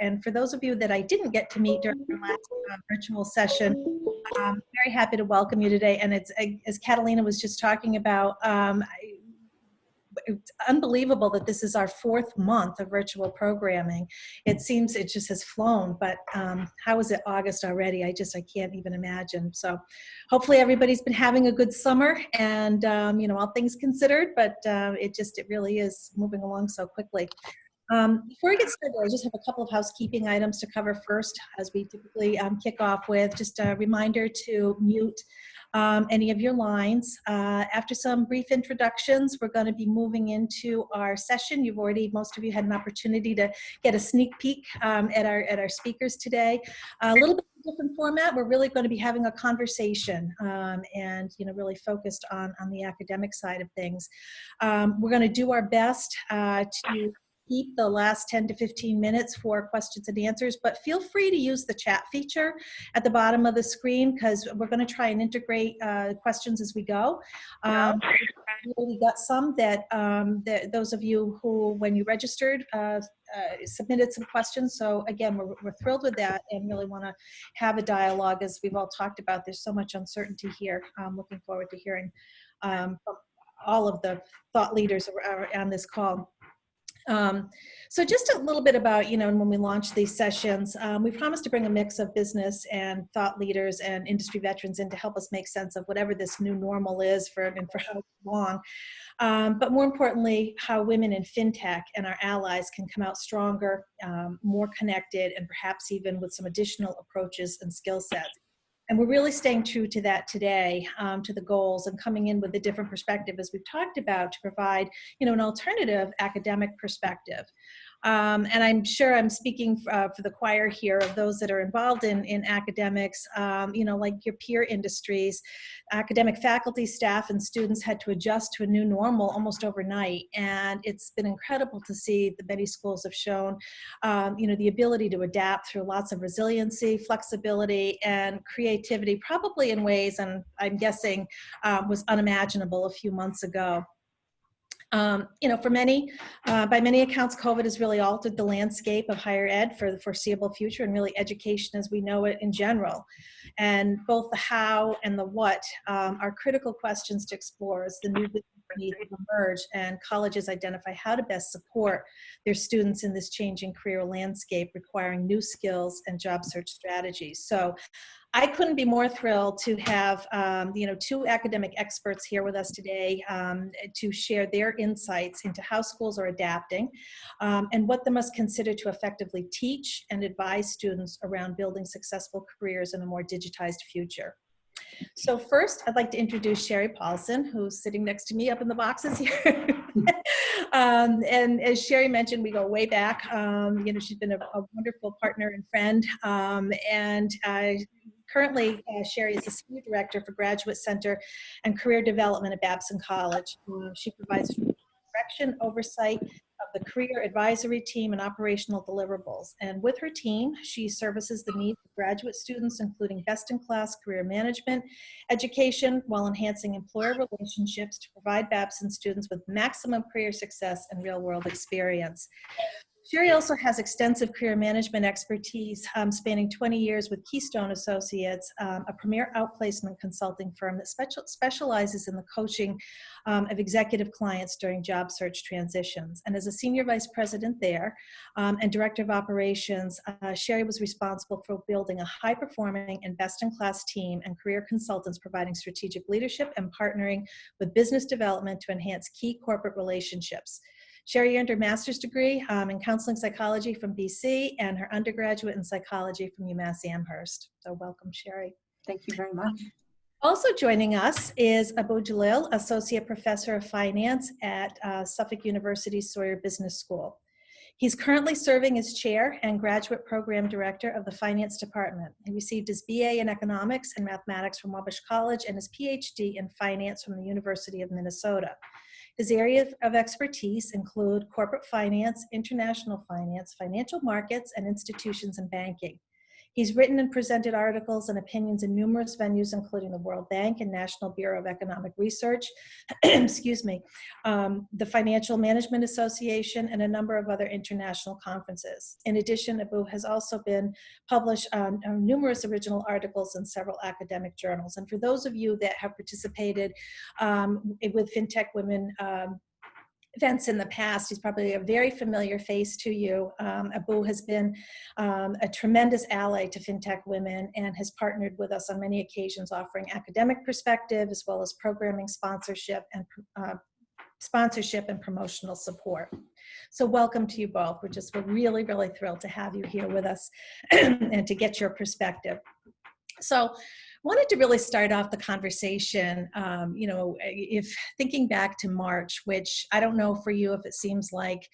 And for those of you that I didn't get to meet during our last virtual session, I'm very happy to welcome you today. And it's, as Catalina was just talking about, it's unbelievable that this is our 4th month of virtual programming. It seems it just has flown, but how is it August already? I can't even imagine. So hopefully everybody's been having a good summer and, you know, all things considered, but it really is moving along so quickly. Before we get started, I just have a couple of housekeeping items to cover first, as we typically kick off with. Just a reminder to mute any of your lines. After some brief introductions, we're going to be moving into our session. Most of you had an opportunity to get a sneak peek at our speakers today. A little bit different format. We're really going to be having a conversation and, you know, really focused on the academic side of things. We're going to do our best to keep the last 10 to 15 minutes for questions and answers, but feel free to use the chat feature at the bottom of the screen, because we're going to try and integrate questions as we go. We got some that those of you who, when you registered, submitted some questions. So again, we're thrilled with that and really want to have a dialogue. As we've all talked about, there's so much uncertainty here. I'm looking forward to hearing from all of the thought leaders on this call. So just a little bit about, you know, when we launched these sessions, we promised to bring a mix of business and thought leaders and industry veterans in to help us make sense of whatever this new normal is for how long. But more importantly, how women in fintech and our allies can come out stronger, more connected, and perhaps even with some additional approaches and skill sets. And we're really staying true to that today, to the goals, and coming in with a different perspective, as we've talked about, to provide, you know, an alternative academic perspective. And I'm sure I'm speaking for the choir here of those that are involved in academics, you know, like your peer industries. Academic faculty, staff, and students had to adjust to a new normal almost overnight. And it's been incredible to see the many schools have shown, you know, the ability to adapt through lots of resiliency, flexibility, and creativity, probably in ways, and I'm guessing, was unimaginable a few months ago. You know, for many, by many accounts, COVID has really altered the landscape of higher ed for the foreseeable future, and really education as we know it in general. And both the how and the what are critical questions to explore as the new business needs emerge and colleges identify how to best support their students in this changing career landscape, requiring new skills and job search strategies. So I couldn't be more thrilled to have, you know, 2 academic experts here with us today to share their insights into how schools are adapting and what they must consider to effectively teach and advise students around building successful careers in a more digitized future. So first, I'd like to introduce Cheri Paulson, who's sitting next to me up in the boxes here. And as Cheri mentioned, we go way back. You know, she's been a wonderful partner and friend. Currently, Cheri is the Senior Director for Graduate Center and Career Development at Babson College. She provides direction, oversight of the career advisory team and operational deliverables. And with her team, she services the needs of graduate students, including best-in-class career management, education, while enhancing employer relationships to provide Babson students with maximum career success and real-world experience. Cheri also has extensive career management expertise spanning 20 years with Keystone Associates, a premier outplacement consulting firm that specializes in the coaching of executive clients during job search transitions. And as a senior vice president there and director of operations, Cheri was responsible for building a high-performing and best-in-class team and career consultants providing strategic leadership and partnering with business development to enhance key corporate relationships. Cheri earned her master's degree in counseling psychology from BC and her undergraduate in psychology from UMass Amherst. So welcome, Cheri. Thank you very much. Also joining us is Jalal, Associate Professor of Finance at Suffolk University Sawyer Business School. He's currently serving as chair and graduate program director of the finance department. He received his BA in economics and mathematics from Wabash College and his PhD in finance from the University of Minnesota. His areas of expertise include corporate finance, international finance, financial markets, and institutions and banking. He's written and presented articles and opinions in numerous venues, including the World Bank and National Bureau of Economic Research, excuse me, the Financial Management Association, and a number of other international conferences. In addition, Abu has also been published on numerous original articles in several academic journals. And for those of you that have participated with FintechWomen events in the past, he's probably a very familiar face to you. Abu has been a tremendous ally to FintechWomen and has partnered with us on many occasions, offering academic perspective as well as programming sponsorship and promotional support. So welcome to you both. We're really, really thrilled to have you here with us and to get your perspective. So wanted to really start off the conversation, if thinking back to March, which I don't know for you if it seems like,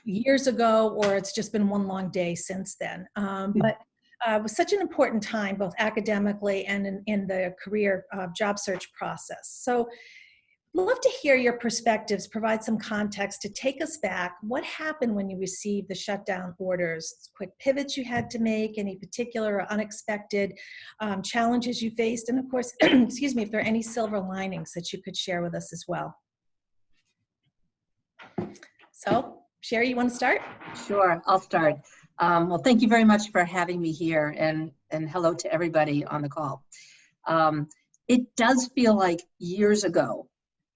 years ago, or it's just been one long day since then. But it was such an important time, both academically and in the career job search process. So love to hear your perspectives, provide some context to take us back. What happened when you received the shutdown orders? Quick pivots you had to make, any particular or unexpected challenges you faced? And of course, excuse me, if there are any silver linings that you could share with us as well. So, Cheri, you want to start? Sure, I'll start. Well, thank you very much for having me here, and hello to everybody on the call. It does feel like years ago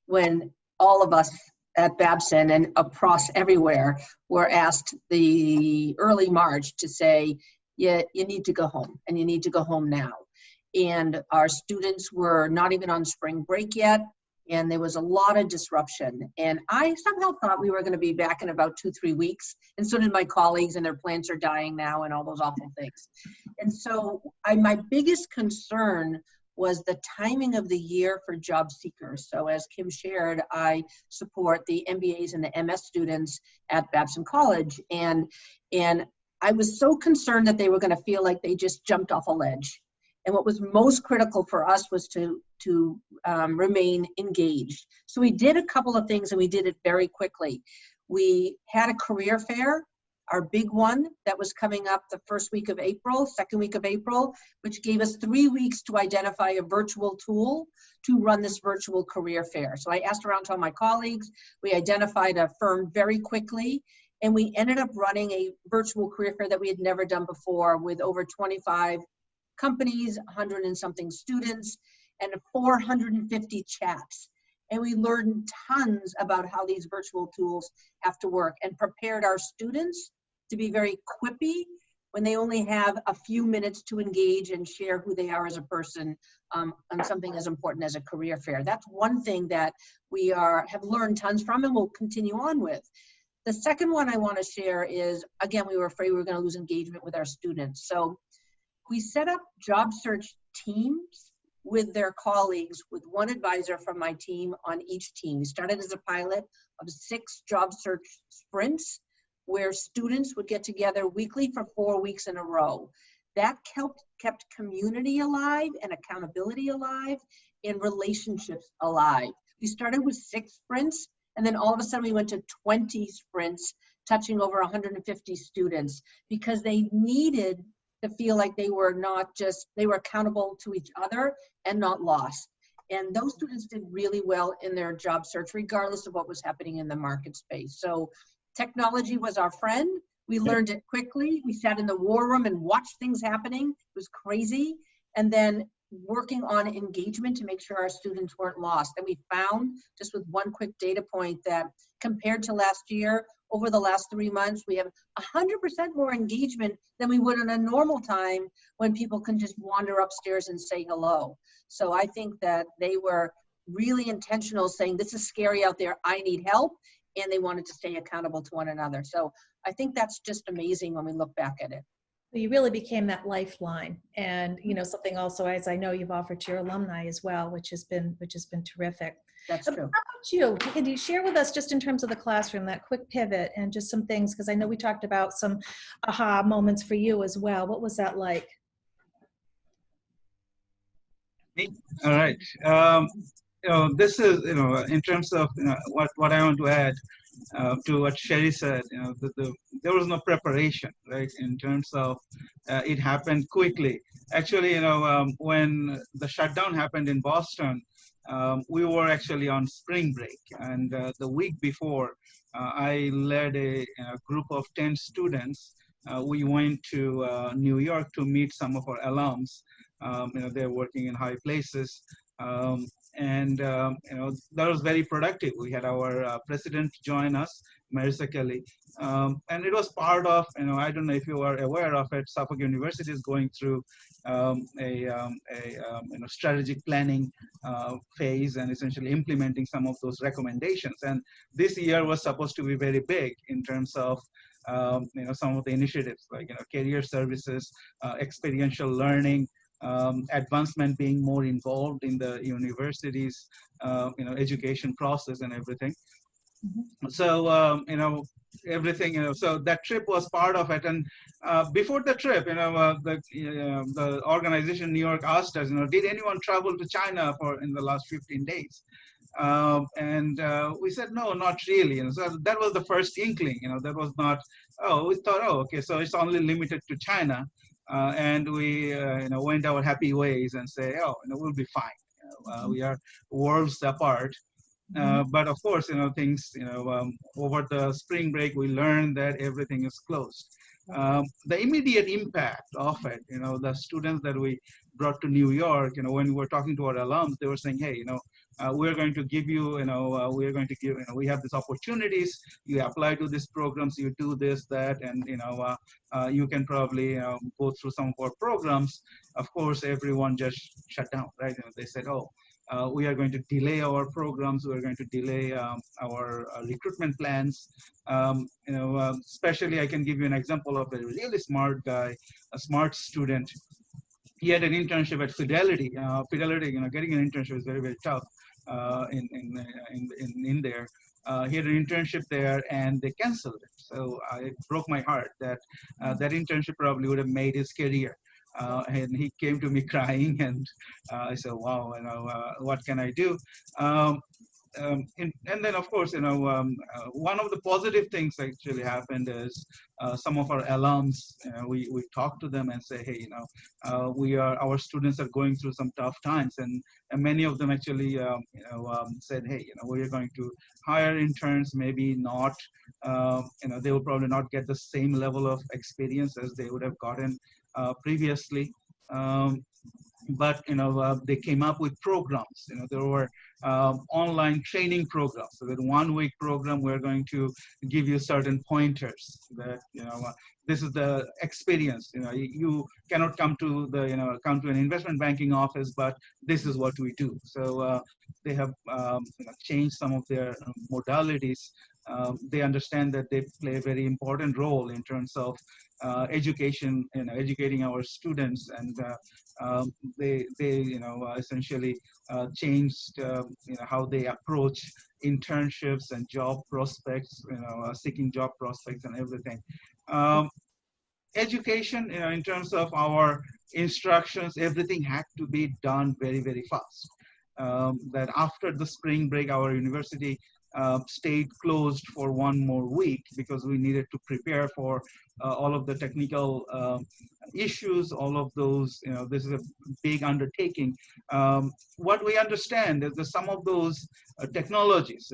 when all of us at Babson and across everywhere were asked the early March to say, yeah, you need to go home, and you need to go home now. And our students were not even on spring break yet, and there was a lot of disruption. And I somehow thought we were going to be back in about 2-3 weeks, and so did my colleagues, and their plants are dying now and all those awful things. And so my biggest concern was the timing of the year for job seekers. So as Kim shared, I support the MBAs and the MS students at Babson College. And I was so concerned that they were going to feel like they just jumped off a ledge. And what was most critical for us was to remain engaged. So we did a couple of things, and we did it very quickly. We had a career fair, our big one that was coming up the first week of April, second week of April, which gave us 3 weeks to identify a virtual tool to run this virtual career fair. So I asked around to all my colleagues, we identified a firm very quickly, and we ended up running a virtual career fair that we had never done before, with over 25 companies, 100 and something students, and 450 chats. And we learned tons about how these virtual tools have to work, and prepared our students to be very quippy when they only have a few minutes to engage and share who they are as a person on something as important as a career fair. That's one thing that we have learned tons from and will continue on with. The second one I want to share is, again, we were afraid we were going to lose engagement with our students. So we set up job search teams with their colleagues, with one advisor from my team on each team. We started as a pilot of 6 job search sprints, where students would get together weekly for 4 weeks in a row. That kept community alive and accountability alive and relationships alive. We started with 6 sprints, and then all of a sudden we went to 20 sprints, touching over 150 students, because they needed to feel like they were accountable to each other and not lost. And those students did really well in their job search, regardless of what was happening in the market space. So technology was our friend. We learned it quickly. We sat in the war room and watched things happening. It was crazy. And then working on engagement to make sure our students weren't lost. And we found, just with one quick data point, that compared to last year, over the last 3 months, we have 100% more engagement than we would in a normal time when people can just wander upstairs and say hello. So I think that they were really intentional, saying, this is scary out there, I need help, and they wanted to stay accountable to one another. So I think that's just amazing when we look back at it. You really became that lifeline, and something also, as I know you've offered to your alumni as well, which has been terrific. That's true. How about you? Can you share with us, just in terms of the classroom, that quick pivot and just some things, because I know we talked about some aha moments for you as well. What was that like? All right. This is, in terms of what I want to add, to what Cheri said, there was no preparation, right? In terms of it happened quickly. Actually, when the shutdown happened in Boston, we were actually on spring break, and the week before, I led a group of 10 students. We went to New York to meet some of our alums. They're working in high places. And that was very productive. We had our president join us, Marissa Kelly, and it was part of, I don't know if you are aware of it, Suffolk University is going through a strategic planning phase and essentially implementing some of those recommendations. And this year was supposed to be very big in terms of some of the initiatives like career services, experiential learning, advancement being more involved in the university's education process and everything. So everything, so that trip was part of it. And before the trip, the organization New York asked us, did anyone travel to China in the last 15 days? And we said, no, not really. So that was the first inkling. That was not. We thought, okay, so it's only limited to China. And we went our happy ways and say, we'll be fine. We are worlds apart. But of course, things, over the spring break, we learned that everything is closed. The immediate impact of it, the students that we brought to New York, when we were talking to our alums, they were saying, hey, we're going to give you, we're going to give, we have these opportunities, you apply to these programs, you do this, that, and, you can probably go through some of our programs. Of course, everyone just shut down, right? They said, we are going to delay our programs. We're going to delay our recruitment plans. Especially I can give you an example of a really smart guy, a smart student. He had an internship at Fidelity. Fidelity, getting an internship is very, very tough in there. He had an internship there, and they canceled it. So it broke my heart that that internship probably would have made his career. And he came to me crying, and I said, wow, what can I do? And then, of course, one of the positive things actually happened is some of our alums, we talked to them and say, hey, our students are going through some tough times, and many of them actually, said, hey, we're going to hire interns, maybe not, they will probably not get the same level of experience as they would have gotten previously. But they came up with programs. There were online training programs. So that 1 week program, we're going to give you certain pointers that this is the experience. You cannot come to come to an investment banking office, but this is what we do. So they have changed some of their modalities. They understand that they play a very important role in terms of education, educating our students, and they essentially changed how they approach internships and job prospects, seeking job prospects and everything. Education, in terms of our instructions, everything had to be done very, very fast. That after the spring break, our university stayed closed for 1 more week because we needed to prepare for all of the technical issues, all of those, this is a big undertaking. What we understand is that some of those technologies,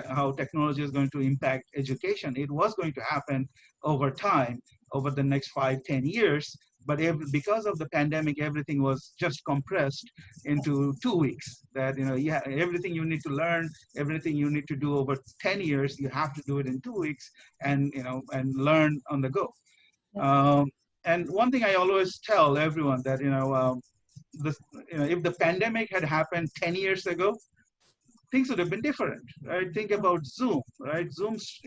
how technology is going to impact education, it was going to happen over time, over the next 5-10 years. But because of the pandemic, everything was just compressed into 2 weeks. That everything you need to learn, everything you need to do over 10 years, you have to do it in 2 weeks, and and learn on the go. And one thing I always tell everyone that if the pandemic had happened 10 years ago, things would have been different, right? Think about Zoom, right? Zoom's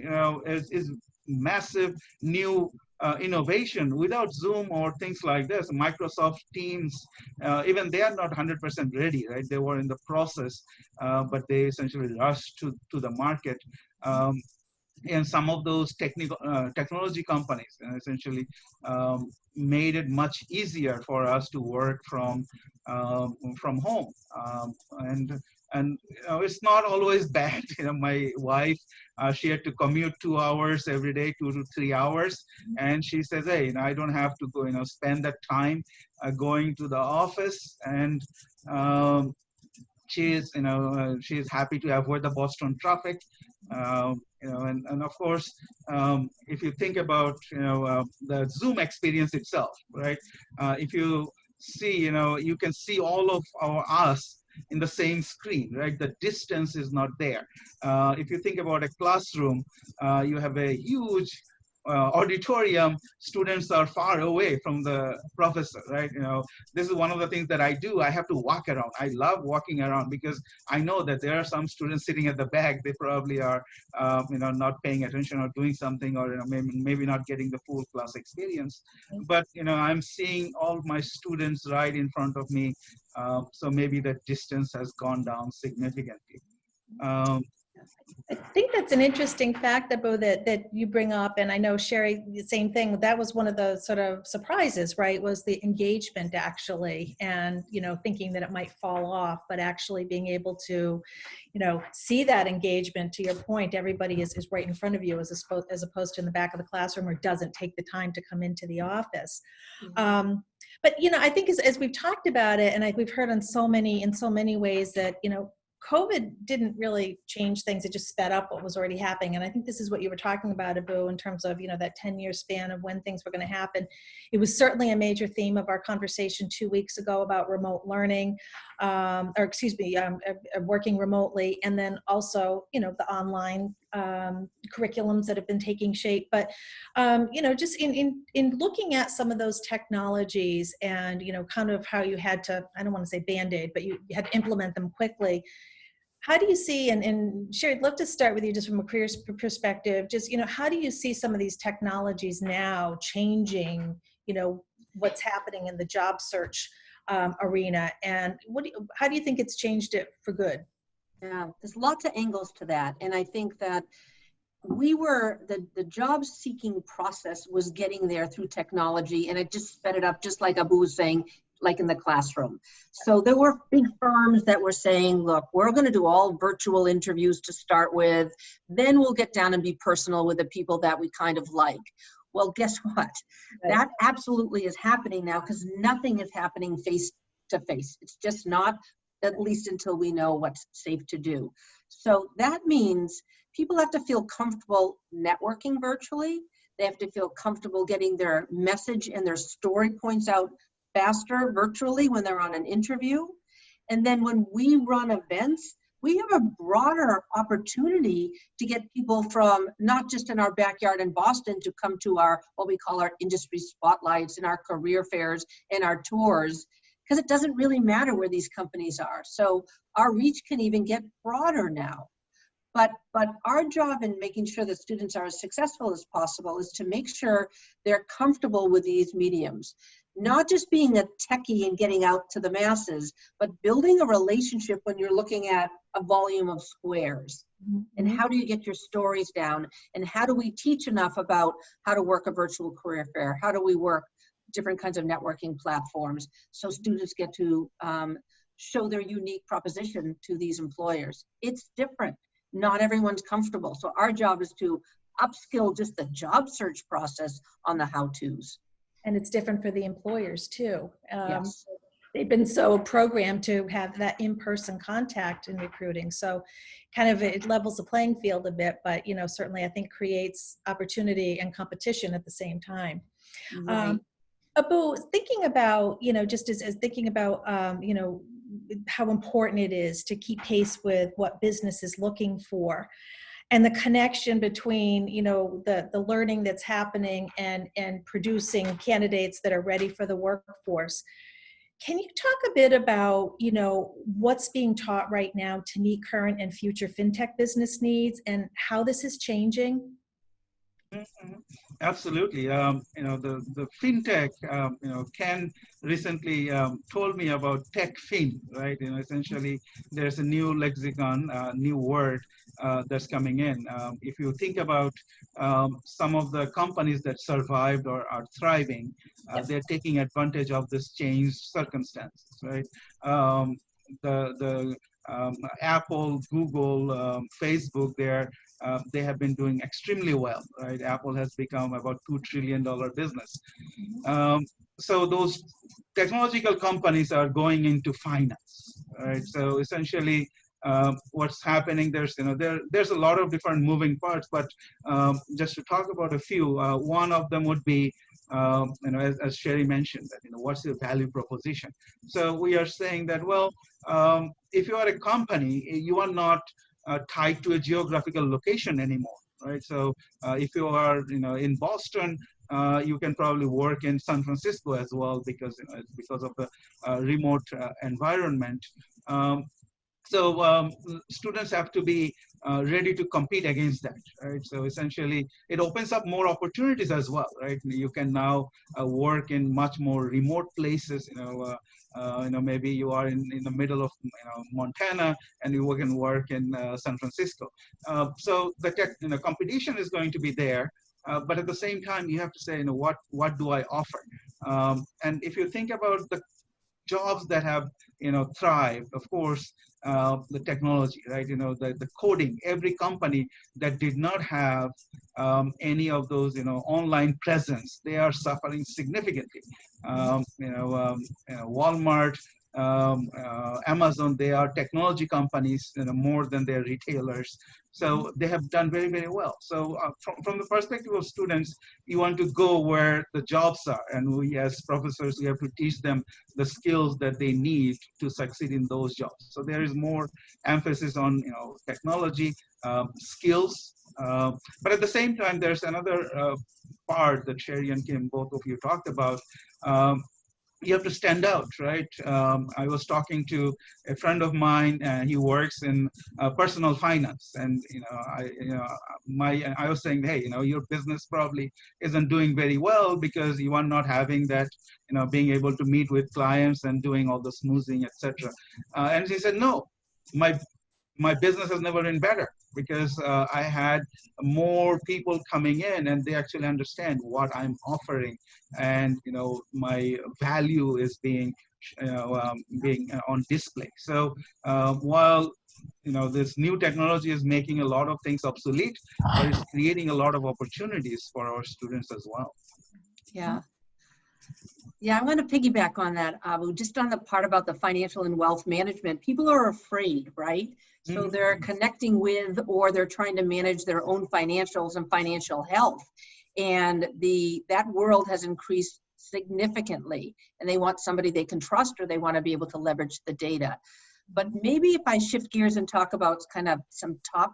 is massive new innovation. Without Zoom or things like this, Microsoft Teams, even they are not 100% ready, right? They were in the process, but they essentially rushed to the market. And some of those technology companies essentially made it much easier for us to work from home. And And it's not always bad. My wife, she had to commute 2 hours every day, 2 to 3 hours. And she says, hey, I don't have to go, spend that time going to the office. And she is, she is happy to avoid the Boston traffic. And of course, if you think about, the Zoom experience itself, right? If you see, you can see all of us in the same screen, right? The distance is not there. If you think about a classroom, you have a huge auditorium. Students are far away from the professor, right? This is one of the things that I do. I have to walk around. I love walking around because I know that there are some students sitting at the back. They probably are, not paying attention or doing something, or maybe not getting the full class experience. But I'm seeing all my students right in front of me. So maybe the distance has gone down significantly. I think that's an interesting fact, Abu, that you bring up. And I know, Cheri, the same thing. That was one of the sort of surprises, right? Was the engagement actually, and, thinking that it might fall off, but actually being able to, see that engagement. To your point, everybody is right in front of you as opposed to in the back of the classroom, or doesn't take the time to come into the office. Mm-hmm. But, I think as we've talked about it, and we've heard in so many ways that, COVID didn't really change things. It just sped up what was already happening. And I think this is what you were talking about, Abu, in terms of, that 10-year span of when things were going to happen. It was certainly a major theme of our conversation 2 weeks ago about remote learning, working remotely. And then also, the online curriculums that have been taking shape. But, just in looking at some of those technologies and, kind of how you had to, I don't want to say Band-Aid, but you had to implement them quickly. How do you see, and Cheri, I'd love to start with you just from a career perspective, just, how do you see some of these technologies now changing, what's happening in the job search arena? And how do you think it's changed it for good? Yeah, there's lots of angles to that. And I think that the job seeking process was getting there through technology, and it just sped it up, just like Abu was saying, like in the classroom. So there were big firms that were saying, look, we're going to do all virtual interviews to start with, then we'll get down and be personal with the people that we kind of like. Well, guess what? Right. That absolutely is happening now, because nothing is happening face to face. It's just not, at least until we know what's safe to do. So that means people have to feel comfortable networking virtually. They have to feel comfortable getting their message and their story points out faster virtually when they're on an interview. And then when we run events, we have a broader opportunity to get people from not just in our backyard in Boston to come to our, what we call our industry spotlights and our career fairs and our tours, because it doesn't really matter where these companies are. So our reach can even get broader now. But our job in making sure that students are as successful as possible is to make sure they're comfortable with these mediums. Not just being a techie and getting out to the masses, but building a relationship when you're looking at a volume of squares. Mm-hmm. And how do you get your stories down? And how do we teach enough about how to work a virtual career fair? How do we work different kinds of networking platforms so students get to show their unique proposition to these employers? It's different. Not everyone's comfortable. So our job is to upskill just the job search process on the how-tos. And it's different for the employers too. Yes. They've been so programmed to have that in-person contact in recruiting. So kind of it levels the playing field a bit, but certainly I think creates opportunity and competition at the same time. Right. Abu, thinking about, just as thinking about, how important it is to keep pace with what business is looking for, and the connection between, the learning that's happening and producing candidates that are ready for the workforce. Can you talk a bit about, what's being taught right now to meet current and future fintech business needs and how this is changing? Mm-hmm. Absolutely. The fintech, Ken recently told me about tech fin, right? Essentially there's a new lexicon, new word that's coming in. If you think about some of the companies that survived or are thriving, they're taking advantage of this changed circumstances, right? The Apple, Google, Facebook, they have been doing extremely well, right? Apple has become about $2 trillion business. So those technological companies are going into finance, right? So essentially, what's happening, there's a lot of different moving parts, but just to talk about a few, one of them would be, as Cheri mentioned, that, what's your value proposition? So we are saying that, well, if you are a company, you are not tied to a geographical location anymore, right? So if you are, in Boston, you can probably work in San Francisco as well, because it's because of the remote environment. So students have to be ready to compete against that, right? So essentially, it opens up more opportunities as well, right? You can now work in much more remote places. Maybe you are in the middle of Montana, and you can work in San Francisco. So the competition is going to be there. But at the same time, you have to say, what do I offer? And if you think about the jobs that have thrived, of course, the technology, right? The coding. Every company that did not have any of those online presence, they are suffering significantly. Walmart, Amazon, they are technology companies more than they're retailers. So they have done very, very well. So from the perspective of students, you want to go where the jobs are. And we, as professors, we have to teach them the skills that they need to succeed in those jobs. So there is more emphasis on technology, skills. But at the same time, there's another part that Cheri and Kim, both of you, talked about. You have to stand out, right? I was talking to a friend of mine, and he works in personal finance, and I was saying, hey, your business probably isn't doing very well because you are not having that, being able to meet with clients and doing all the smoozing, etc. And he said, no, my business has never been better because I had more people coming in, and they actually understand what I'm offering, and my value is being on display. So while this new technology is making a lot of things obsolete, but it's creating a lot of opportunities for our students as well. Yeah. Yeah, I want to piggyback on that, Abu, just on the part about the financial and wealth management. People are afraid, right? So they're connecting with, or they're trying to manage their own financials and financial health. And that world has increased significantly, and they want somebody they can trust, or they want to be able to leverage the data. But maybe if I shift gears and talk about kind of some top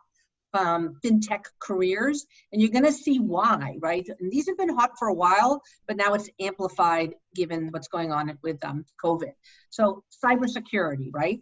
fintech careers, and you're going to see why, right? And these have been hot for a while, but now it's amplified given what's going on with COVID. So cybersecurity, right?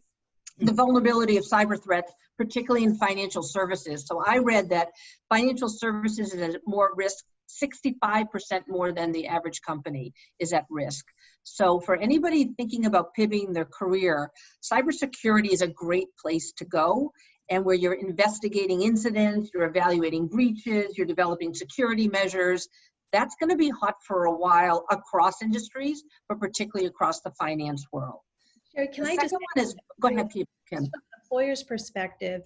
The vulnerability of cyber threats, particularly in financial services. So I read that financial services is at more risk, 65% more than the average company is at risk. So for anybody thinking about pivoting their career, cybersecurity is a great place to go, and where you're investigating incidents, you're evaluating breaches, you're developing security measures. That's going to be hot for a while across industries, but particularly across the finance world. Cheri, can I just go ahead, Kim. From an employer's perspective,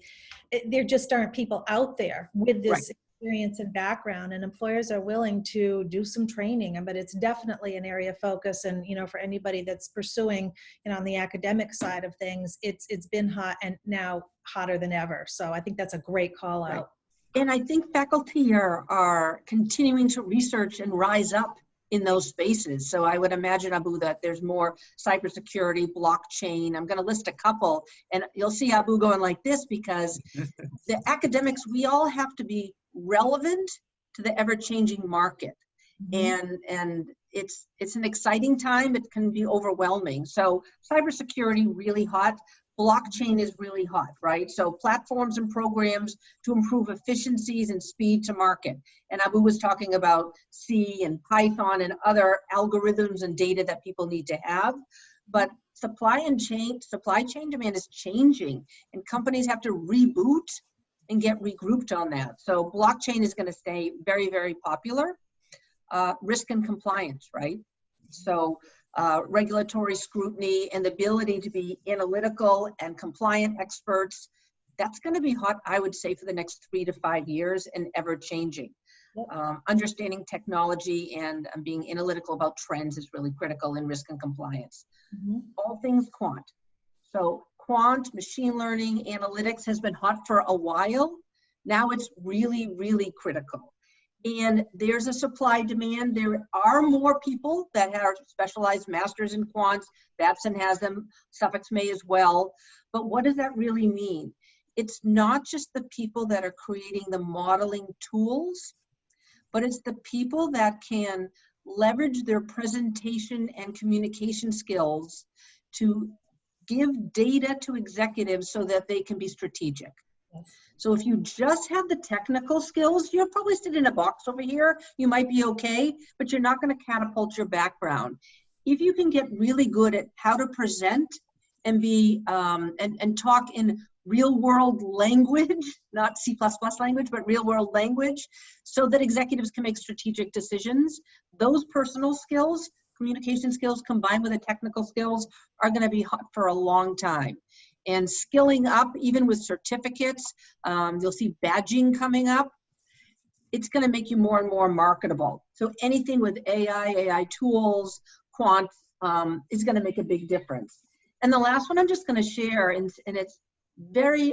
there just aren't people out there with this experience and background, and employers are willing to do some training, but it's definitely an area of focus. And for anybody that's pursuing on the academic side of things, it's been hot, and now hotter than ever. So I think that's a great call out. And I think faculty are continuing to research and rise up in those spaces. So I would imagine, Abu, that there's more cybersecurity, blockchain. I'm going to list a couple, and you'll see Abu going like this, because the academics, we all have to be relevant to the ever-changing market. And it's an exciting time. It can be overwhelming. So cybersecurity, really hot. Blockchain is really hot, right? So platforms and programs to improve efficiencies and speed to market. And Abu was talking about C and Python and other algorithms and data that people need to have. But supply chain demand is changing, and companies have to reboot and get regrouped on that. So blockchain is going to stay very, very popular. Risk and compliance, right? So regulatory scrutiny and the ability to be analytical and compliant experts, that's going to be hot, I would say, for the next 3 to 5 years and ever changing. Yep. Understanding technology and being analytical about trends is really critical in risk and compliance. Mm-hmm. All things quant. So quant, machine learning, analytics has been hot for a while. Now it's really, really critical. And there's a supply demand. There are more people that are specialized masters in quants. Babson has them, Suffolk may as well. But what does that really mean? It's not just the people that are creating the modeling tools, but it's the people that can leverage their presentation and communication skills to give data to executives so that they can be strategic. Yes. So if you just have the technical skills, you'll probably sit in a box over here. You might be okay, but you're not going to catapult your background. If you can get really good at how to present and be and talk in real world language, not C++ language, but real world language, so that executives can make strategic decisions, those personal skills, communication skills combined with the technical skills are going to be hot for a long time. And skilling up, even with certificates, you'll see badging coming up. It's going to make you more and more marketable. So anything with AI tools, quant, is going to make a big difference. And the last one I'm just going to share, and it's very,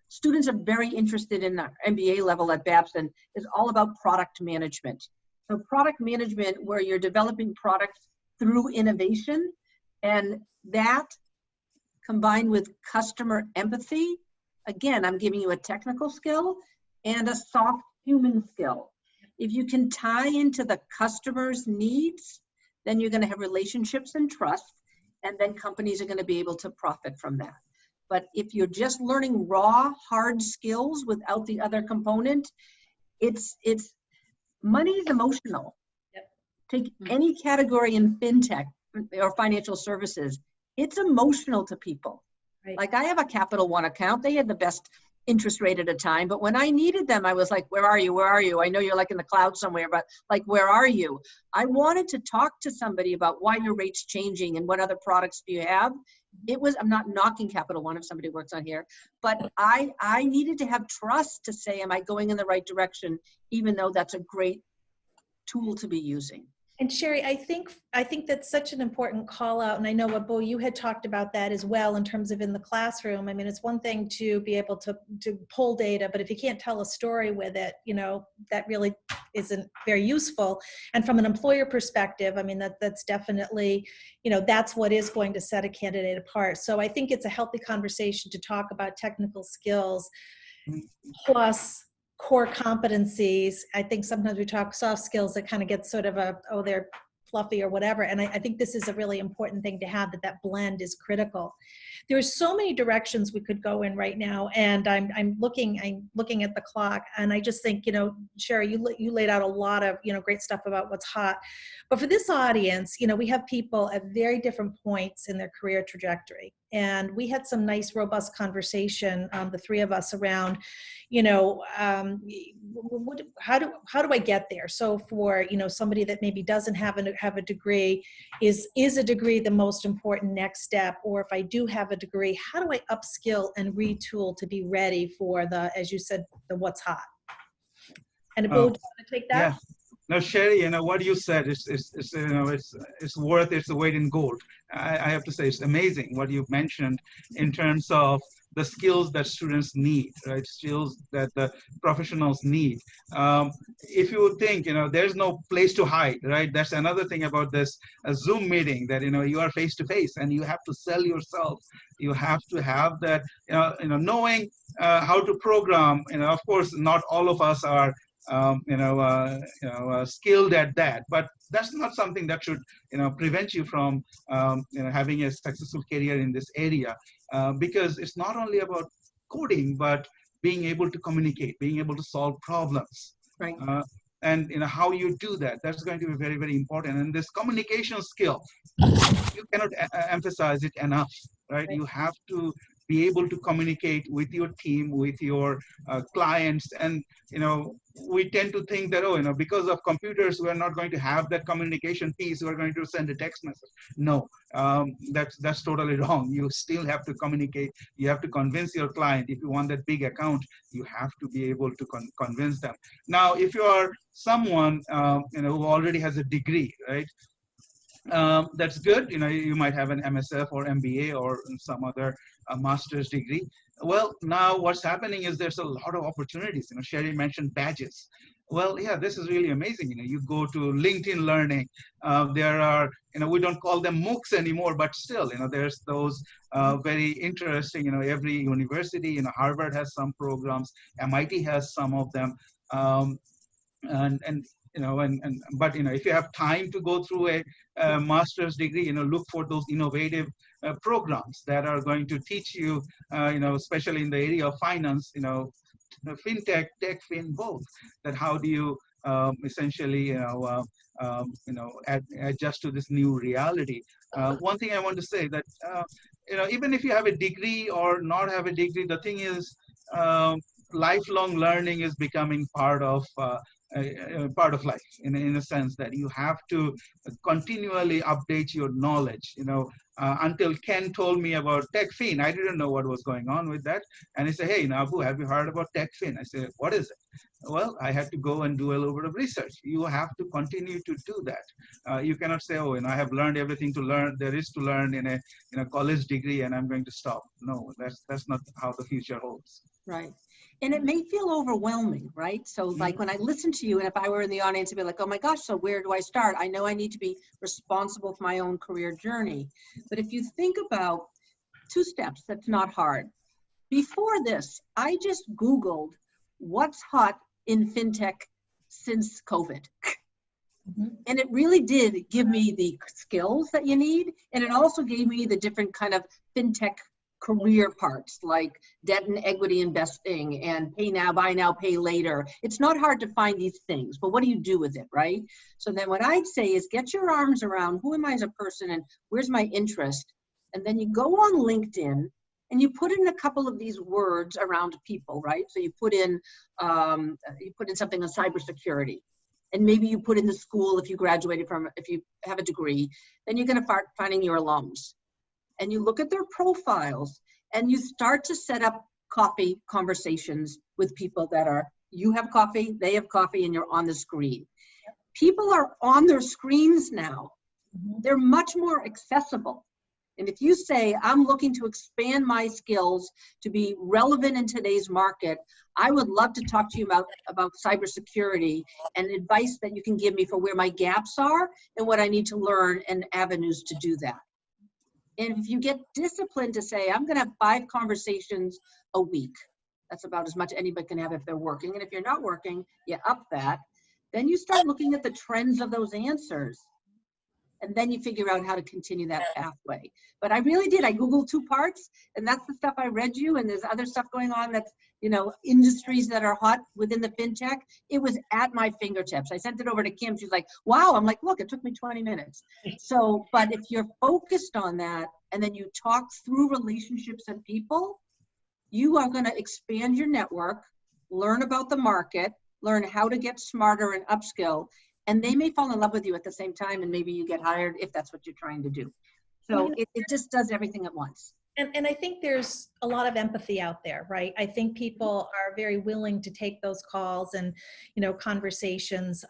students are very interested in the MBA level at Babson, is all about product management. So product management, where you're developing products through innovation, and that combined with customer empathy, again, I'm giving you a technical skill and a soft human skill. If you can tie into the customer's needs, then you're going to have relationships and trust, and then companies are going to be able to profit from that. But if you're just learning raw, hard skills without the other component, it's money is emotional. Yep. Take any category in fintech or financial services. It's emotional to people. Right. Like I have a Capital One account. They had the best interest rate at a time, but when I needed them, I was like, where are you? Where are you? I know you're like in the cloud somewhere, but like, where are you? I wanted to talk to somebody about why your rate's changing and what other products do you have. I'm not knocking Capital One if somebody works on here, but I needed to have trust to say, am I going in the right direction? Even though that's a great tool to be using. And Cheri, I think that's such an important call out. And I know, Bo, you had talked about that as well in terms of in the classroom. I mean, it's one thing to be able to pull data, but if you can't tell a story with it, that really isn't very useful. And from an employer perspective, I mean, that's definitely, that's what is going to set a candidate apart. So I think it's a healthy conversation to talk about technical skills plus core competencies. I think sometimes we talk soft skills that kind of get sort of they're fluffy or whatever. And I think this is a really important thing to have, that blend is critical. There's so many directions we could go in right now. And I'm looking at the clock, and I just think, Cheri, you laid out a lot of, great stuff about what's hot. But for this audience, we have people at very different points in their career trajectory. And we had some nice, robust conversation, the three of us, around, how do I get there? So for, somebody that maybe doesn't have a degree, is a degree the most important next step? Or if I do have a degree, how do I upskill and retool to be ready for as you said, the what's hot? And Bo, do you want to take that? Yeah. No, Cheri, what you said is worth its weight in gold. I have to say, it's amazing what you've mentioned in terms of the skills that students need, right? Skills that the professionals need. If you think, there's no place to hide, right? That's another thing about this Zoom meeting, that, you are face to face and you have to sell yourself. You have to have that, knowing how to program. Of course, not all of us are skilled at that, but that's not something that should prevent you from having a successful career in this area, because it's not only about coding, but being able to communicate, being able to solve problems, right? And how you do that, that's going to be very, very important. And this communication skill, you cannot emphasize it enough, right? You have to be able to communicate with your team, with your clients. And, we tend to think that, because of computers, we're not going to have that communication piece. We're going to send a text message. No, that's totally wrong. You still have to communicate. You have to convince your client. If you want that big account, you have to be able to convince them. Now, if you are someone, who already has a degree, right? That's good. You might have an MSF or MBA or some other master's degree. Well, now what's happening is there's a lot of opportunities. Cheri mentioned badges. Well, yeah, this is really amazing. You go to LinkedIn Learning. There are, we don't call them MOOCs anymore, but still, there's those very interesting, every university, Harvard has some programs, MIT has some of them. But if you have time to go through a master's degree, look for those innovative programs that are going to teach you, especially in the area of finance, fintech, tech, fin, both. That how do you essentially, adjust to this new reality? One thing I want to say that, even if you have a degree or not have a degree, the thing is, lifelong learning is becoming part of life, in a sense that you have to continually update your knowledge. Until Ken told me about TechFin, I didn't know what was going on with that. And he said, hey, Abu, have you heard about TechFin? I said, what is it? Well, I had to go and do a little bit of research. You have to continue to do that. You cannot say, I have learned everything there is to learn in a college degree, and I'm going to stop. No, that's not how the future holds. Right. And it may feel overwhelming, right? So like when I listen to you, and if I were in the audience, I'd be like, oh my gosh, so where do I start? I know I need to be responsible for my own career journey. But if you think about 2 steps, that's not hard. Before this, I just Googled what's hot in fintech since COVID. And it really did give me the skills that you need. And it also gave me the different kind of fintech career parts, like debt and equity investing and pay now, buy now, pay later. It's not hard to find these things, but what do you do with it, right? So then what I'd say is get your arms around who am I as a person and where's my interest? And then you go on LinkedIn and you put in a couple of these words around people, right? So you put in something on cybersecurity. And maybe you put in the school if you graduated from, if you have a degree, then you're gonna start finding your alums. And you look at their profiles and you start to set up coffee conversations with people that are, you have coffee, they have coffee, and you're on the screen. People are on their screens now. They're much more accessible. And if you say, I'm looking to expand my skills to be relevant in today's market, I would love to talk to you about cybersecurity and advice that you can give me for where my gaps are and what I need to learn and avenues to do that. And if you get disciplined to say, I'm going to have 5 conversations a week, that's about as much anybody can have if they're working. And if you're not working, you up that. Then you start looking at the trends of those answers. And then you figure out how to continue that pathway. But I really did. I Googled 2 parts, and that's the stuff I read you. And there's other stuff going on that's, industries that are hot within the fintech. It was at my fingertips. I sent it over to Kim. She's like, wow. I'm like, look, it took me 20 minutes. So, but if you're focused on that, and then you talk through relationships and people, you are going to expand your network, learn about the market, learn how to get smarter and upskill. And they may fall in love with you at the same time, and maybe you get hired if that's what you're trying to do. So it just does everything at once. And I think there's a lot of empathy out there, right? I think people are very willing to take those calls and, conversations,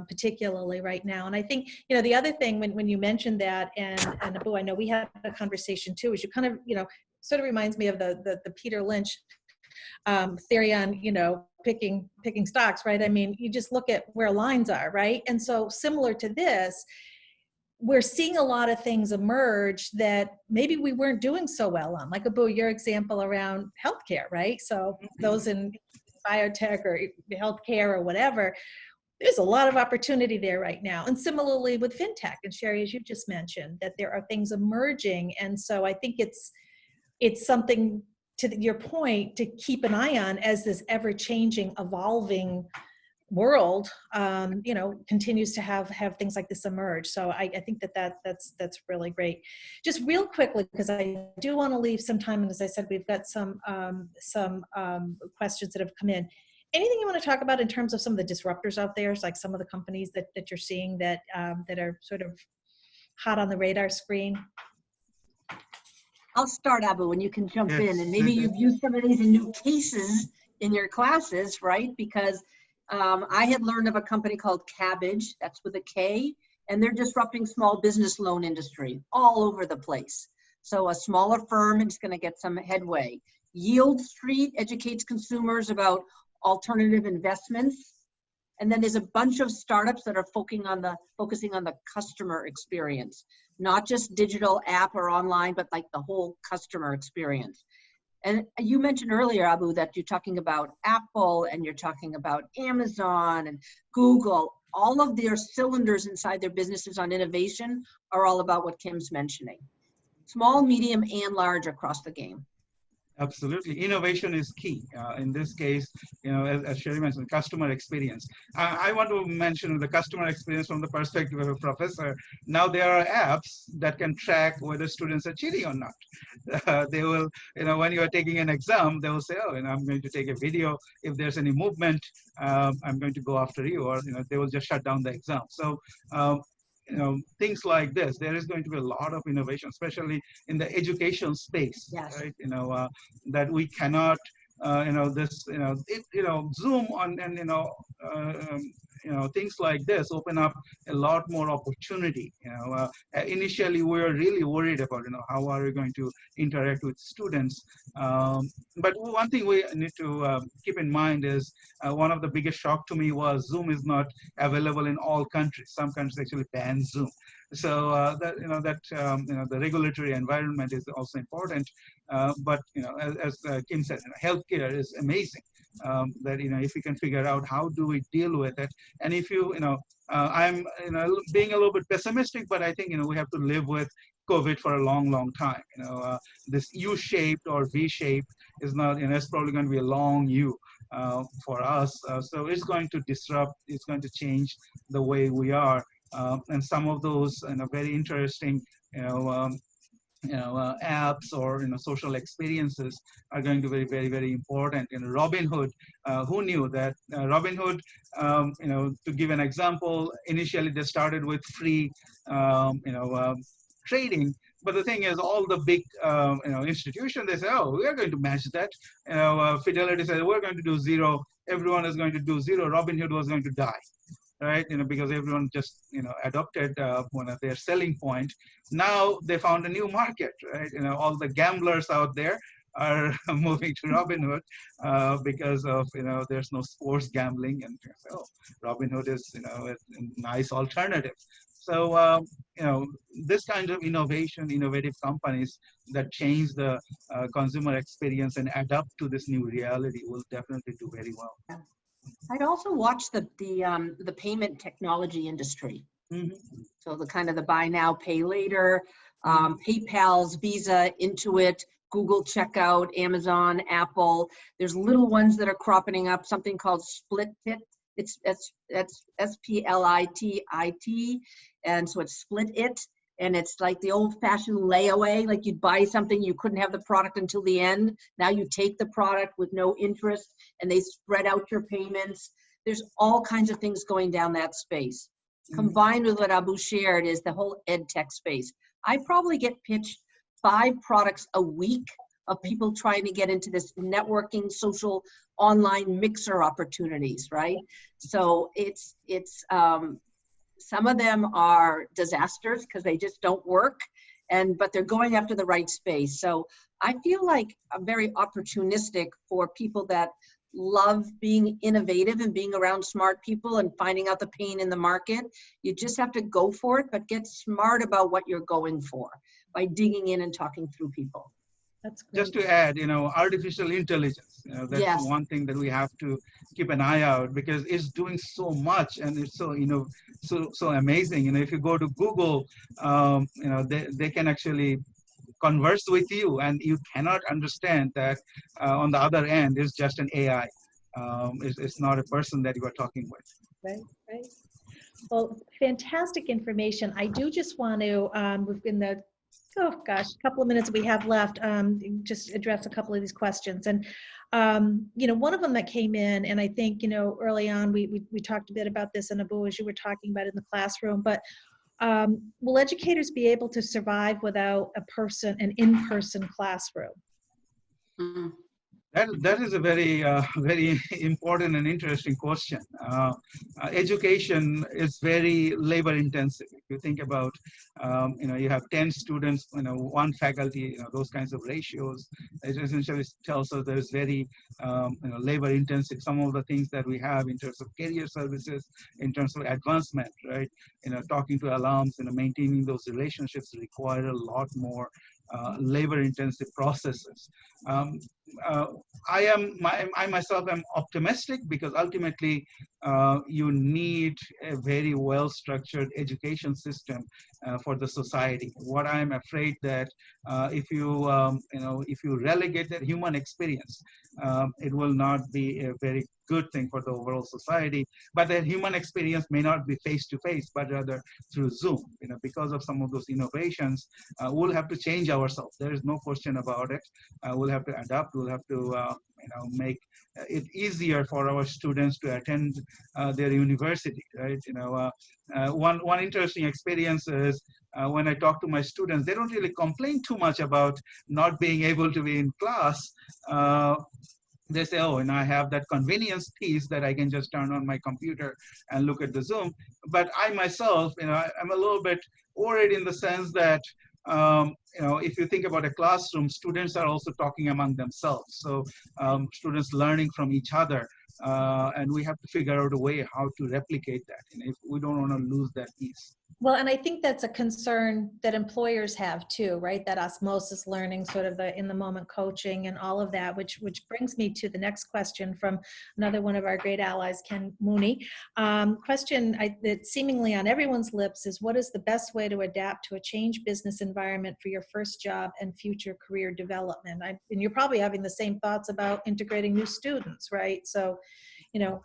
particularly right now. And I think, the other thing when you mentioned that, and Abu, I know we had a conversation too, is you kind of, sort of reminds me of the Peter Lynch theory on, picking stocks, right? I mean, you just look at where lines are, right? And so similar to this, we're seeing a lot of things emerge that maybe we weren't doing so well on, like Abu, your example around healthcare, right? So those in biotech or healthcare or whatever, there's a lot of opportunity there right now. And similarly with fintech, and Cheri, as you just mentioned, that there are things emerging. And so I think it's something, to your point, to keep an eye on as this ever-changing, evolving world, continues to have things like this emerge. So I think that's really great. Just real quickly, because I do want to leave some time, and as I said, we've got some questions that have come in. Anything you want to talk about in terms of some of the disruptors out there, like some of the companies that you're seeing that are sort of hot on the radar screen? I'll start, Abu, and you can jump Yes. in. And maybe you've used some of these in new cases in your classes, right? Because I had learned of a company called Cabbage, that's with a K, and they're disrupting small business loan industry all over the place. So a smaller firm is going to get some headway. Yield Street educates consumers about alternative investments. And then there's a bunch of startups that are focusing on the customer experience, not just digital app or online, but like the whole customer experience. And you mentioned earlier, Abu, that you're talking about Apple and you're talking about Amazon and Google. All of their cylinders inside their businesses on innovation are all about what Kim's mentioning. Small, medium, and large across the game. Absolutely, innovation is key. In this case, as Cheri mentioned, customer experience. I want to mention the customer experience from the perspective of a professor. Now there are apps that can track whether students are cheating or not. They will, when you are taking an exam, they will say, oh, I'm going to take a video. If there's any movement, I'm going to go after you, or they will just shut down the exam. So. Things like this, there is going to be a lot of innovation, especially in the education space, yes. right? That we cannot, Zoom on and things like this open up a lot more opportunity. Initially we were really worried about, how are we going to interact with students? But one thing we need to keep in mind is one of the biggest shock to me was Zoom is not available in all countries. Some countries actually ban Zoom. So the regulatory environment is also important. But as Kim said, healthcare is amazing. That if we can figure out how do we deal with it, and if I'm being a little bit pessimistic, but I think we have to live with COVID for a long time. This U-shaped or V-shaped is not. It's probably going to be a long U for us. So it's going to disrupt. It's going to change the way we are. And some of those very interesting apps or social experiences are going to be very important. Robinhood, who knew that Robinhood, to give an example, initially they started with free trading. But the thing is, all the big institutions, they say, oh, we are going to match that. Fidelity said, we're going to do zero. Everyone is going to do zero. Robinhood was going to die. Right, because everyone just adopted one of their selling point. Now they found a new market, right? All the gamblers out there are moving to Robinhood because of there's no sports gambling, and so Robinhood is a nice alternative. So this kind of innovative companies that change the consumer experience and adapt to this new reality will definitely do very well. Yeah. I'd also watch the payment technology industry. Mm-hmm. So the kind of the buy now, pay later, PayPal's, Visa, Intuit, Google Checkout, Amazon, Apple. There's little ones that are cropping up. Something called SplitIt. It's SPLITIT, and so it's SplitIt. And it's like the old-fashioned layaway, like you'd buy something, you couldn't have the product until the end. Now you take the product with no interest, and they spread out your payments. There's all kinds of things going down that space. Mm-hmm. Combined with what Abu shared is the whole ed tech space. I probably get pitched 5 products a week of people trying to get into this networking, social, online mixer opportunities, right? So it's some of them are disasters because they just don't work, but they're going after the right space. So I feel like I'm very opportunistic for people that love being innovative and being around smart people and finding out the pain in the market. You just have to go for it, but get smart about what you're going for by digging in and talking through people. That's great. Just to add, artificial intelligence, that's yes. One thing that we have to keep an eye out because it's doing so much and it's so, so amazing. If you go to Google, they can actually converse with you and you cannot understand that on the other end is just an AI. It's not a person that you are talking with. Right, right. Well, fantastic information. I do just want to, within the, oh gosh, a couple of minutes we have left, just address a couple of these questions. And, one of them that came in, and I think, early on, we talked a bit about this in Abu, as you were talking about in the classroom, but will educators be able to survive without an in-person classroom? Mm. That is a very, very important and interesting question. Education is very labor intensive. If you think about, you have 10 students, one faculty, those kinds of ratios, it essentially tells us there's very, labor intensive. Some of the things that we have in terms of career services, in terms of advancement, right? Talking to alums, maintaining those relationships require a lot more labor-intensive processes. I myself am optimistic because ultimately you need a very well-structured education system for the society. What I'm afraid that if you relegate that human experience, it will not be a very good thing for the overall society. But that human experience may not be face-to-face, but rather through Zoom. Because of some of those innovations, we'll have to change ourselves. There is no question about it. We'll have to adapt. We'll have to make it easier for our students to attend their university, right? One interesting experience is when I talk to my students, they don't really complain too much about not being able to be in class. They say, oh, I have that convenience piece that I can just turn on my computer and look at the Zoom. But I myself, I'm a little bit worried in the sense that, if you think about a classroom, students are also talking among themselves. So students learning from each other. And we have to figure out a way how to replicate that. If we don't want to lose that piece. Well, and I think that's a concern that employers have too, right? That osmosis learning, sort of the in the moment coaching and all of that, which brings me to the next question from another one of our great allies, Ken Mooney. Question that seemingly on everyone's lips is, what is the best way to adapt to a changed business environment for your first job and future career development? And you're probably having the same thoughts about integrating new students, right? So,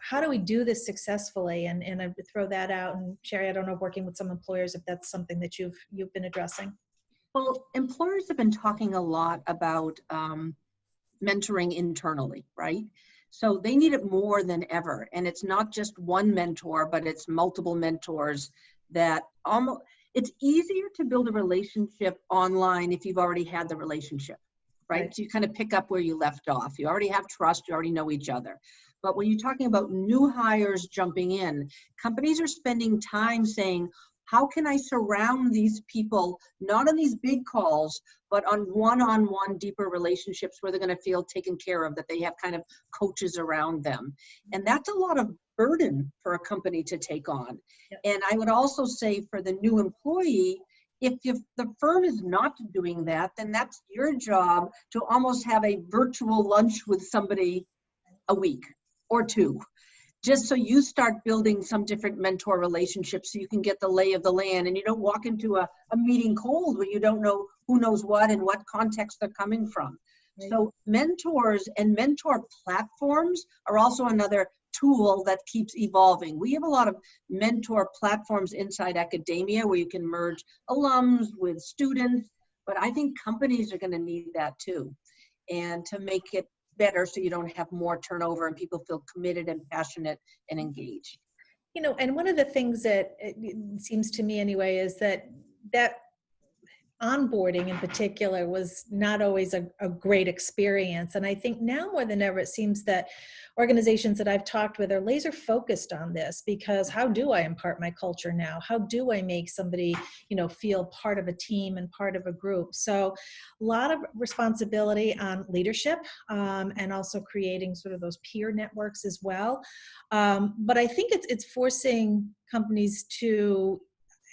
how do we do this successfully? And I would throw that out. And Cheri, I don't know, working with some employers, if that's something that you've been addressing. Well, employers have been talking a lot about mentoring internally, right? So they need it more than ever. And it's not just one mentor, but it's multiple mentors that it's easier to build a relationship online if you've already had the relationship, right? So you kind of pick up where you left off. You already have trust, you already know each other. But when you're talking about new hires jumping in, companies are spending time saying, how can I surround these people, not on these big calls, but on one-on-one deeper relationships where they're going to feel taken care of, that they have kind of coaches around them. And that's a lot of burden for a company to take on. Yep. And I would also say for the new employee, if the firm is not doing that, then that's your job to almost have a virtual lunch with somebody a week or two, just so you start building some different mentor relationships so you can get the lay of the land and you don't walk into a meeting cold where you don't know who knows what and what context they're coming from. Right. So mentors and mentor platforms are also another tool that keeps evolving. We have a lot of mentor platforms inside academia where you can merge alums with students, but I think companies are going to need that too. And to make it better so you don't have more turnover and people feel committed and passionate and engaged. And one of the things that it seems to me anyway is that onboarding in particular was not always a great experience. And I think now more than ever, it seems that organizations that I've talked with are laser focused on this, because how do I impart my culture now? How do I make somebody, feel part of a team and part of a group? So a lot of responsibility on leadership and also creating sort of those peer networks as well. But I think it's forcing companies to,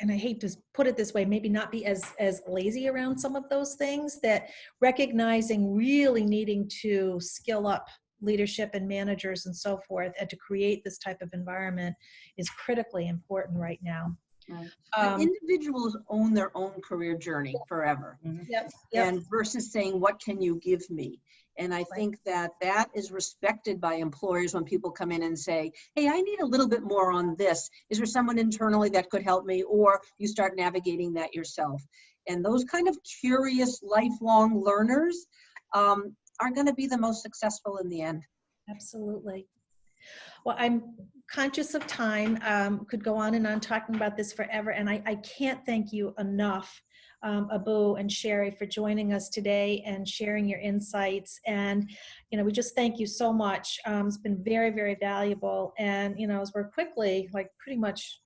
and I hate to put it this way, maybe not be as lazy around some of those things, that recognizing really needing to skill up leadership and managers and so forth, and to create this type of environment is critically important right now. Right. Individuals own their own career journey forever. Yep. And versus saying, what can you give me? And I think that that is respected by employers when people come in and say, hey, I need a little bit more on this. Is there someone internally that could help me? Or you start navigating that yourself. And those kind of curious, lifelong learners are going to be the most successful in the end. Absolutely. Well, I'm conscious of time, could go on and on talking about this forever, and I can't thank you enough, Abu and Cheri, for joining us today and sharing your insights. And, we just thank you so much. It's been very, very valuable. And, as we're quickly, like pretty much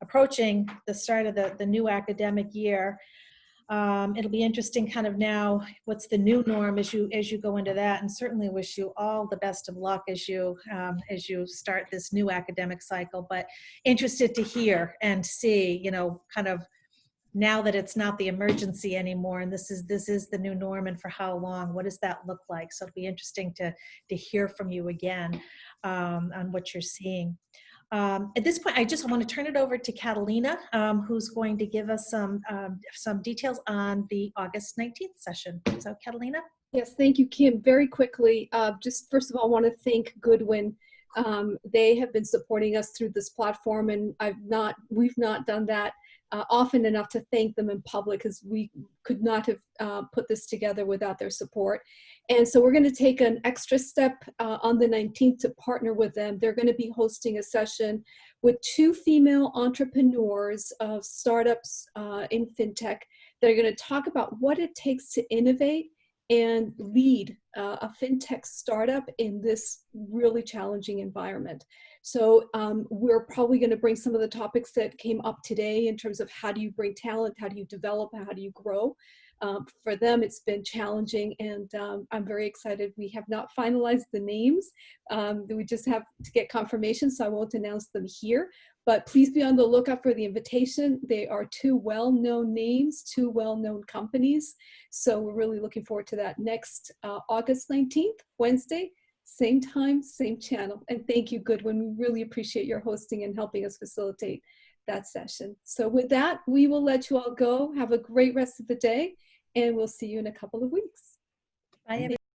approaching the start of the new academic year, it'll be interesting kind of now what's the new norm as you go into that, and certainly wish you all the best of luck as you start this new academic cycle. But interested to hear and see, kind of now that it's not the emergency anymore, and this is the new norm, and for how long, what does that look like? So it'll be interesting to hear from you again on what you're seeing. At this point, I just want to turn it over to Catalina, who's going to give us some details on the August 19th session. So, Catalina? Yes, thank you, Kim. Very quickly, just first of all, I want to thank Goodwin. They have been supporting us through this platform, and we've not done that often enough to thank them in public, because we could not have put this together without their support. And so we're going to take an extra step on the 19th to partner with them. They're going to be hosting a session with 2 female entrepreneurs of startups in fintech that are going to talk about what it takes to innovate and lead a fintech startup in this really challenging environment. So we're probably going to bring some of the topics that came up today in terms of how do you bring talent, how do you develop, how do you grow. For them, it's been challenging, and I'm very excited. We have not finalized the names. We just have to get confirmation, so I won't announce them here. But please be on the lookout for the invitation. They are 2 well-known names, 2 well-known companies. So we're really looking forward to that next August 19th, Wednesday, same time, same channel. And thank you, Goodwin. We really appreciate your hosting and helping us facilitate that session. So with that, we will let you all go. Have a great rest of the day, and we'll see you in a couple of weeks. Bye, everybody.